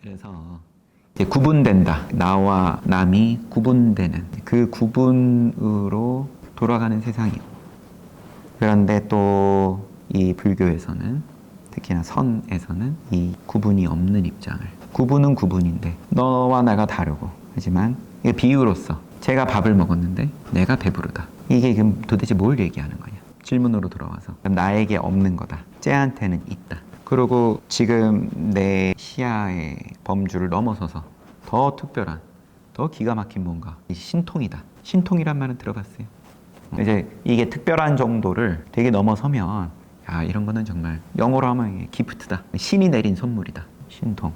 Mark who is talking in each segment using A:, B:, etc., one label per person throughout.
A: 그래서 이제 구분된다. 나와 남이 구분되는 그 구분으로 돌아가는 세상이요. 그런데 또 이 불교에서는 특히나 선에서는 이 구분이 없는 입장을, 구분은 구분인데 너와 나가 다르고, 하지만 이게 비유로서 제가 밥을 먹었는데 내가 배부르다. 이게 그럼 도대체 뭘 얘기하는 거냐? 질문으로 돌아와서 나에게 없는 거다. 쟤한테는 있다. 그리고 지금 내 시야의 범주를 넘어서서 더 특별한, 더 기가 막힌 뭔가, 신통이다. 신통이란 말은 들어봤어요? 이제 이게 특별한 정도를 되게 넘어서면, 야, 이런 거는 정말 영어로 하면 기프트다. 신이 내린 선물이다. 신통.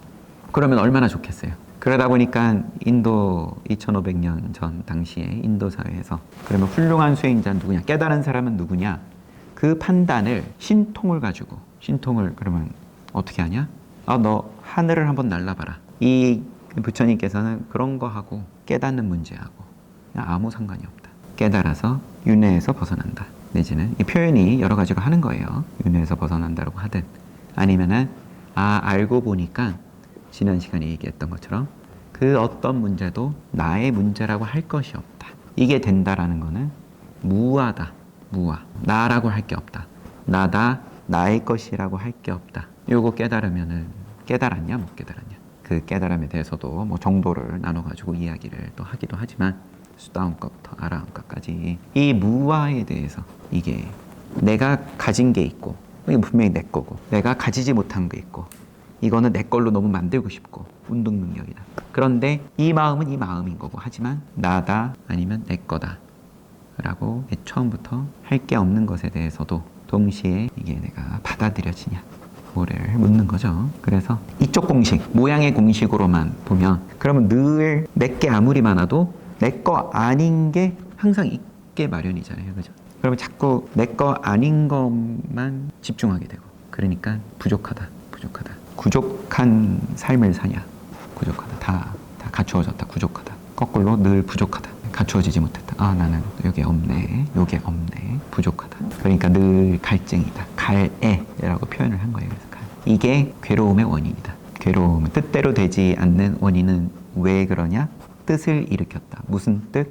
A: 그러면 얼마나 좋겠어요. 그러다 보니까 인도 2500년 전 당시에 인도 사회에서 그러면 훌륭한 수행자는 누구냐? 깨달은 사람은 누구냐? 그 판단을 신통을 가지고, 신통을 그러면 어떻게 하냐? 아, 너 하늘을 한번 날라봐라. 이 부처님께서는 그런 거 하고 깨닫는 문제하고 그냥 아무 상관이 없다. 깨달아서 윤회에서 벗어난다. 내지는 이 표현이 여러 가지로 하는 거예요. 윤회에서 벗어난다고 하든, 아니면은 알고 보니까 지난 시간에 얘기했던 것처럼 그 어떤 문제도 나의 문제라고 할 것이 없다. 이게 된다라는 거는 무아다. 무아. 나라고 할 게 없다. 나다. 나의 것이라고 할 게 없다. 요거 깨달으면은, 깨달았냐 못 깨달았냐, 그 깨달음에 대해서도 뭐 정도를 나눠가지고 이야기를 또 하기도 하지만, 수다음과부터 아라함과까지 이 무아에 대해서, 이게 내가 가진 게 있고, 이게 분명히 내 거고, 내가 가지지 못한 게 있고, 이거는 내 걸로 너무 만들고 싶고, 운동 능력이다. 그런데 이 마음은 이 마음인 거고, 하지만 나다 아니면 내 거다 라고 처음부터 할 게 없는 것에 대해서도 동시에 이게 내가 받아들여지냐 뭐를 묻는 거죠. 그래서 이쪽 공식, 모양의 공식으로만 보면, 그러면 늘 내게 아무리 많아도 내 거 아닌 게 항상 있게 마련이잖아요. 그죠? 그러면 자꾸 내 거 아닌 것만 집중하게 되고, 그러니까 부족하다. 부족한 삶을 사냐? 부족하다. 다 갖추어졌다. 부족하다. 거꾸로 늘 부족하다. 갖추어지지 못했다. 나는 여기 없네. 요게 없네. 부족하다. 그러니까 늘 갈증이다. 갈애라고 표현을 한 거예요. 그래서 이게 괴로움의 원인이다. 괴로움은 뜻대로 되지 않는 원인은 왜 그러냐? 뜻을 일으켰다. 무슨 뜻?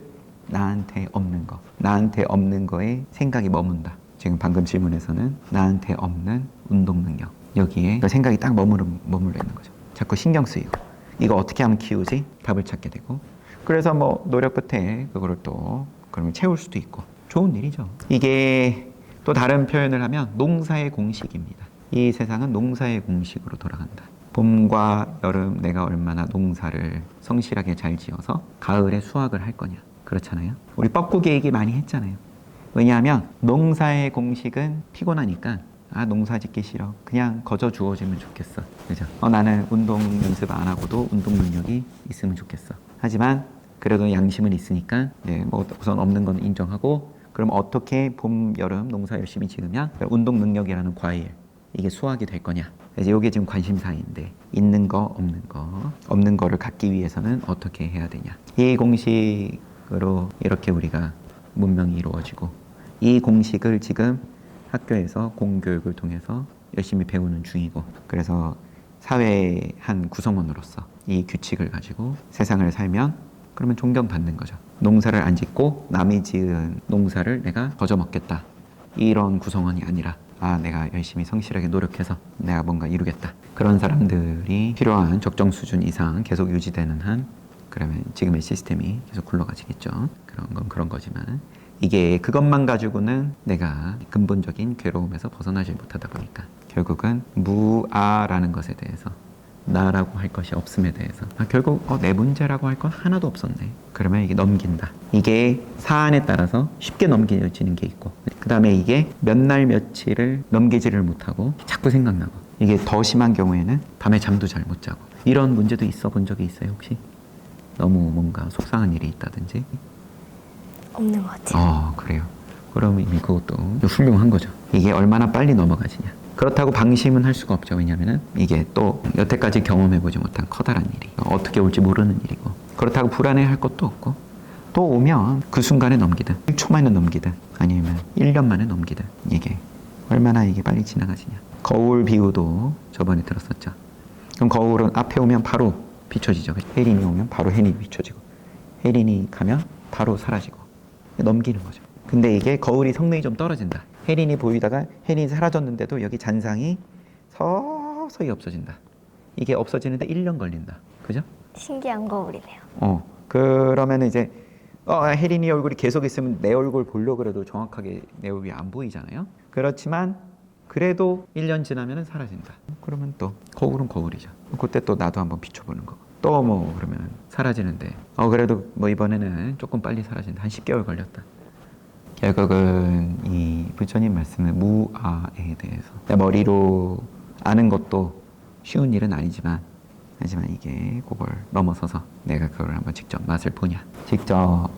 A: 나한테 없는 거. 나한테 없는 거에 생각이 머문다. 지금 방금 질문에서는 나한테 없는 운동 능력. 여기에 생각이 딱 머물러 있는 거죠. 자꾸 신경 쓰이고, 이거 어떻게 하면 키우지? 답을 찾게 되고, 그래서 뭐 노력 끝에 그거를 또 그러면 채울 수도 있고, 좋은 일이죠. 이게 또 다른 표현을 하면 농사의 공식입니다. 이 세상은 농사의 공식으로 돌아간다. 봄과 여름 내가 얼마나 농사를 성실하게 잘 지어서 가을에 수확을 할 거냐. 그렇잖아요. 우리 뻐꾸기 얘기 많이 했잖아요. 왜냐하면 농사의 공식은 피곤하니까, 농사 짓기 싫어. 그냥 거저 주어지면 좋겠어. 그죠? 나는 운동 연습 안 하고도 운동 능력이 있으면 좋겠어. 하지만 그래도 양심은 있으니까, 뭐 우선 없는 건 인정하고, 그럼 어떻게 봄, 여름 농사 열심히 지으면 운동 능력이라는 과일, 이게 수확이 될 거냐. 이제 이게 지금 관심사인데, 있는 거, 없는 거를 갖기 위해서는 어떻게 해야 되냐. 이 공식으로 이렇게 우리가 문명이 이루어지고, 이 공식을 지금 학교에서 공교육을 통해서 열심히 배우는 중이고, 그래서 사회의 한 구성원으로서 이 규칙을 가지고 세상을 살면, 그러면 존경받는 거죠. 농사를 안 짓고 남이 지은 농사를 내가 거저 먹겠다, 이런 구성원이 아니라, 내가 열심히 성실하게 노력해서 내가 뭔가 이루겠다. 그런 사람들이 필요한 적정 수준 이상 계속 유지되는 한, 그러면 지금의 시스템이 계속 굴러가지겠죠. 그런 건 그런 거지만, 이게 그것만 가지고는 내가 근본적인 괴로움에서 벗어나지 못하다 보니까, 결국은 무아라는 것에 대해서, 나라고 할 것이 없음에 대해서, 결국 내 문제라고 할 건 하나도 없었네. 그러면 이게 넘긴다. 이게 사안에 따라서 쉽게 넘겨지는 게 있고, 그 다음에 이게 몇 날 며칠을 넘기지를 못하고 자꾸 생각나고, 이게 더 심한 경우에는 밤에 잠도 잘 못 자고, 이런 문제도 있어 본 적이 있어요 혹시? 너무 뭔가 속상한 일이 있다든지?
B: 없는 것 같아요.
A: 그래요. 그럼 이미 그것도 훌륭한 거죠. 이게 얼마나 빨리 넘어가지냐. 그렇다고 방심은 할 수가 없죠. 왜냐하면 이게 또 여태까지 경험해보지 못한 커다란 일이, 어떻게 올지 모르는 일이고, 그렇다고 불안해할 것도 없고, 또 오면 그 순간에 넘기든 1초 만에 넘기든 아니면 1년 만에 넘기든, 이게 얼마나 이게 빨리 지나가지냐. 거울 비유도 저번에 들었었죠. 그럼 거울은 앞에 오면 바로 비춰지죠. 혜린이 오면 바로 혜린이 비춰지고, 혜린이 가면 바로 사라지고, 넘기는 거죠. 근데 이게 거울이 성능이 좀 떨어진다. 혜린이 보이다가 혜린이 사라졌는데도 여기 잔상이 서서히 없어진다. 이게 없어지는데 1년 걸린다. 그죠?
B: 신기한 거울이네요.
A: 그러면 이제 혜린이 얼굴이 계속 있으면 내 얼굴 보려고 그래도 정확하게 내 얼굴이 안 보이잖아요. 그렇지만 그래도 1년 지나면 사라진다. 그러면 또 거울은 거울이죠. 그때 또 나도 한번 비춰보는 거. 또 뭐 그러면 사라지는데 그래도 뭐 이번에는 조금 빨리 사라진다. 한 10개월 걸렸다. 결국은 이 부처님 말씀은 무아에 대해서 머리로 아는 것도 쉬운 일은 아니지만 하지만 이게 그걸 넘어서서 내가 그걸 한번 직접 맛을 보냐, 직접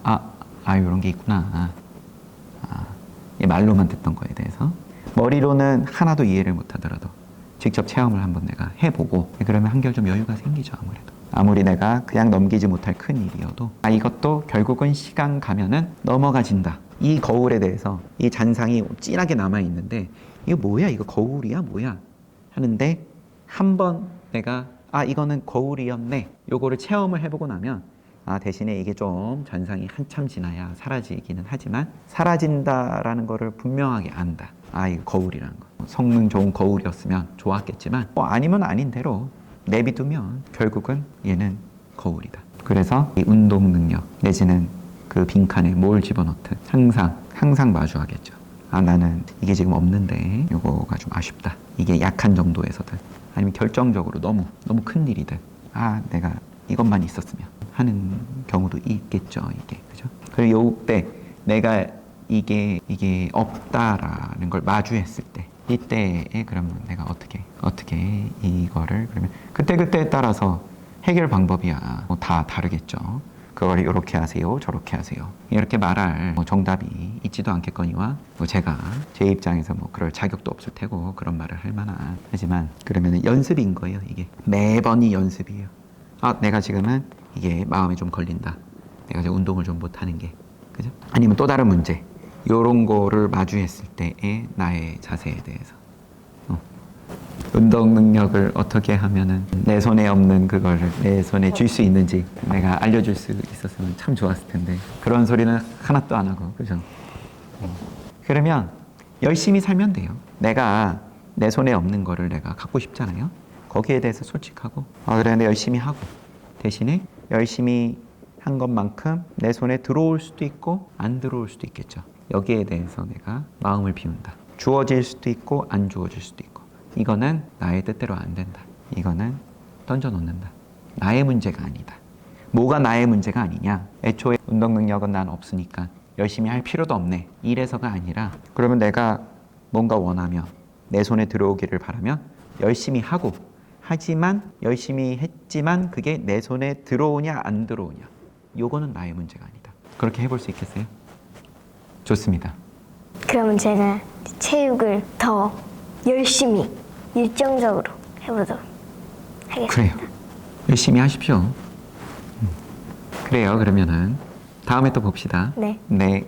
A: 이런 게 있구나, 이 말로만 듣던 거에 대해서 머리로는 하나도 이해를 못하더라도 직접 체험을 한번 내가 해보고, 그러면 한결 좀 여유가 생기죠. 아무리 내가 그냥 넘기지 못할 큰 일이어도 이것도 결국은 시간 가면은 넘어가진다. 이 거울에 대해서 이 잔상이 진하게 남아있는데 이거 뭐야, 이거 거울이야 뭐야 하는데 한번 내가 이거는 거울이었네, 요거를 체험을 해보고 나면 대신에 이게 좀 잔상이 한참 지나야 사라지기는 하지만 사라진다라는 거를 분명하게 안다. 이거 거울이라는 거. 성능 좋은 거울이었으면 좋았겠지만 아니면 아닌 대로 내비두면 결국은 얘는 거울이다. 그래서 이 운동 능력 내지는 그 빈칸에 뭘 집어넣든 항상 마주하겠죠. 나는 이게 지금 없는데 요거가 좀 아쉽다. 이게 약한 정도에서든 아니면 결정적으로 너무 큰 일이든 내가 이것만 있었으면 하는 경우도 있겠죠. 이게 그죠? 그리고 요때 내가 이게 없다라는 걸 마주했을 때 이때에 그러면 내가 어떻게 이거를 그러면 그때에 따라서 해결 방법이야 다 다르겠죠. 그걸 이렇게 하세요, 저렇게 하세요. 이렇게 말할 정답이 있지도 않겠거니와 제가 제 입장에서 그럴 자격도 없을 테고 그런 말을 할 만한, 하지만 그러면 연습인 거예요. 이게 매번이 연습이에요. 내가 지금은 이게 마음에 좀 걸린다. 내가 지금 운동을 좀 못하는 게, 그죠? 아니면 또 다른 문제. 요런 거를 마주했을 때의 나의 자세에 대해서 운동 능력을 어떻게 하면은 내 손에 없는 그거를 내 손에 쥘 수 있는지 내가 알려줄 수 있었으면 참 좋았을 텐데 그런 소리는 하나도 안 하고, 그죠? 그러면 열심히 살면 돼요. 내가 내 손에 없는 거를 내가 갖고 싶잖아요. 거기에 대해서 솔직하고 그래 내가 열심히 하고 대신에 열심히 한 것만큼 내 손에 들어올 수도 있고 안 들어올 수도 있겠죠. 여기에 대해서 내가 마음을 비운다. 주어질 수도 있고 안 주어질 수도 있고, 이거는 나의 뜻대로 안 된다. 이거는 던져놓는다. 나의 문제가 아니다. 뭐가 나의 문제가 아니냐? 애초에 운동 능력은 난 없으니까 열심히 할 필요도 없네. 이래서가 아니라 그러면 내가 뭔가 원하며 내 손에 들어오기를 바라면 열심히 하고, 하지만 열심히 했지만 그게 내 손에 들어오냐 안 들어오냐, 요거는 나의 문제가 아니다. 그렇게 해볼 수 있겠어요? 좋습니다.
B: 그러면 제가 체육을 더 열심히 일정적으로 해보도록 하겠습니다.
A: 그래요. 열심히 하십시오. 그래요. 그러면은 다음에 또 봅시다.
B: 네.
A: 네.